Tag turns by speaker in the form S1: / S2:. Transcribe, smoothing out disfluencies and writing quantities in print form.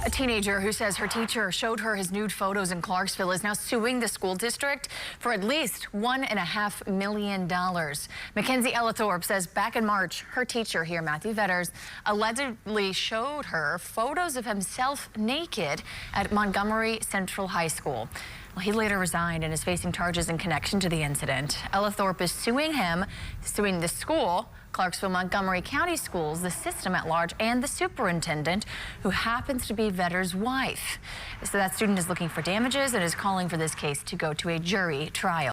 S1: A teenager who says her teacher showed her his nude photos in Clarksville is now suing the school district for at least $1.5 million. Mackenzie Ellithorpe says back in March, her teacher here, Matthew Vedders, allegedly showed her photos of himself naked at Montgomery Central High School. Well, he later resigned and is facing charges in connection to the incident. Ellithorpe is suing the school, Clarksville Montgomery County Schools, the system at large, and the superintendent, who happens to be Vedder's wife. So that student is looking for damages and is calling for this case to go to a jury trial.